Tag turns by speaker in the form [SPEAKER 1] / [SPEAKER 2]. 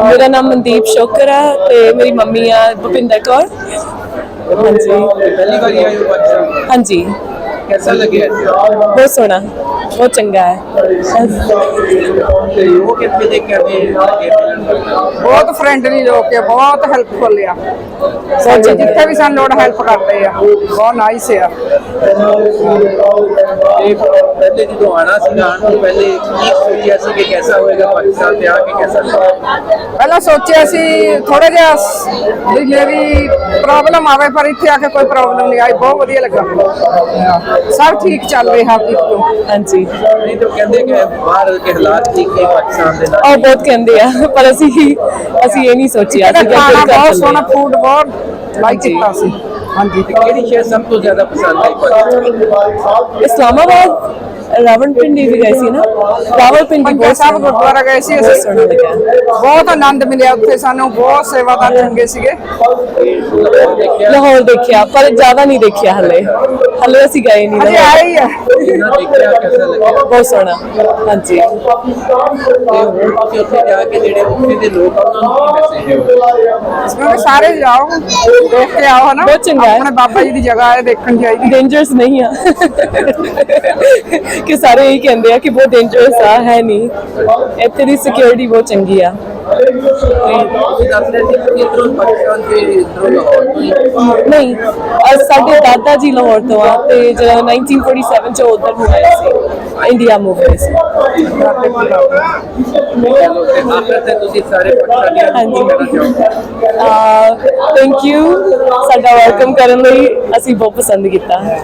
[SPEAKER 1] मेरा नाम मनदीप शोकर है ते मेरी मम्मी है भुपिंदर कौर। हाँ जी।
[SPEAKER 2] पहली बार आए हो पाकिस्तान?
[SPEAKER 1] हाँ जी।
[SPEAKER 2] कैसा लगे?
[SPEAKER 1] बहुत सोहना, बहुत चंगा है।
[SPEAKER 2] वो कितने देख के
[SPEAKER 3] बहुत फ्रेंडली लोग है, बहुत हेल्पफुल है,
[SPEAKER 1] चंगा।
[SPEAKER 3] जिथे भी सन लोड़ हेल्प करते हैं, बहुत नाइस है।
[SPEAKER 2] पहले जो आना सीगा आने तो पहले की सोचा सी कि कैसा होएगा पाकिस्तान में आके कैसा लगा?
[SPEAKER 3] पहला सोचा सी थोड़ा जिहा भी मेरी प्रॉब्लम आवे पर इत्थे आके कोई प्रॉब्लम नहीं आई, बहुत बढ़िया लगा, सब ठीक चल रहा है।
[SPEAKER 1] हाँ जी।
[SPEAKER 2] नहीं तो कहते कि बाहर के हालात ठीक है पाकिस्तान ਦੇ ਨਾਲ।
[SPEAKER 1] और बहुत कहते हैं पर असी ये नहीं सोचिया
[SPEAKER 3] खाना बहुत सोहना, फूड बहुत लाइक किया सी। हाँ जी।
[SPEAKER 2] ਕਿਹੜੀ ਸ਼ੈ ਸਭ ਤੋਂ ਜ਼ਿਆਦਾ ਪਸੰਦ ਆਈ ਪਾਕਿस्तान?
[SPEAKER 1] इस्लामाबाद रावलपिंडी भी गए सी ना, रावलपिंडी बहुत
[SPEAKER 3] साहब गुरुद्वारा गए सी,
[SPEAKER 1] सोहना लगा,
[SPEAKER 3] बहुत आनंद मिले उत्थे, सानू बहुत सेवादार चंगे सीगे।
[SPEAKER 1] लाहौर देखिया पर ज्यादा नहीं देखिया, हले असी गए नहीं
[SPEAKER 3] अजे आए ही है।
[SPEAKER 2] ਦੇਖਿਆ कैसा लगा?
[SPEAKER 1] बहुत सोहना। हाँ जी।
[SPEAKER 2] ਤੇ ਹੁਣ ਤੁਸੀਂ ਉੱਥੇ ਜਾ ਕੇ ਜਿਹੜੇ ਉੱਥੇ ਦੇ ਲੋਕ ਆ ਉਹਨਾਂ ਨੂੰ ਕੀ ਮੈਸੇਜ ਦਿਓ?
[SPEAKER 3] क्योंकि सारे जाओ देख के आओ है ना,
[SPEAKER 1] बहुत चंगा है।
[SPEAKER 3] अपने बाबा जी की जगह है, देखने चाहिए।
[SPEAKER 1] डेंजरस नहीं है कि सारे यही कहते हैं कि बहुत डेंजरस है नहीं, इत्थे दी सिक्योरिटी बहुत चंगी आ।
[SPEAKER 2] ਤੁਸੀਂ ਦੱਸ ਰਹੇ ਸੀ ਕਿ ਇੱਧਰੋਂ ਪਾਕਿस्तान ਤੇ ਇੱਧਰੋਂ ਲਾਹੌਰ ਤੋਂ ਹੀ
[SPEAKER 1] नहीं साडे दादा जी लाहौर तो आ ते जरा 1947 च उधर ਨੂੰ ਆਏ ਸੀ, इंडिया मूव गए ਸੀ।
[SPEAKER 2] ਚਲੋ ਤੇ ਆਖਰ ਤੇ ਤੁਸੀਂ ਸਾਰੇ ਪਾਕਿस्तानियों
[SPEAKER 1] हाँ
[SPEAKER 2] ਨੂੰ ਕੀ
[SPEAKER 1] जी।
[SPEAKER 2] ਕਹਿਣਾ ਚਾਹੋਗੇ?
[SPEAKER 1] थैंक यू साडा वेलकम करने ਲਈ, ਅਸੀਂ बहुत पसंद ਕੀਤਾ।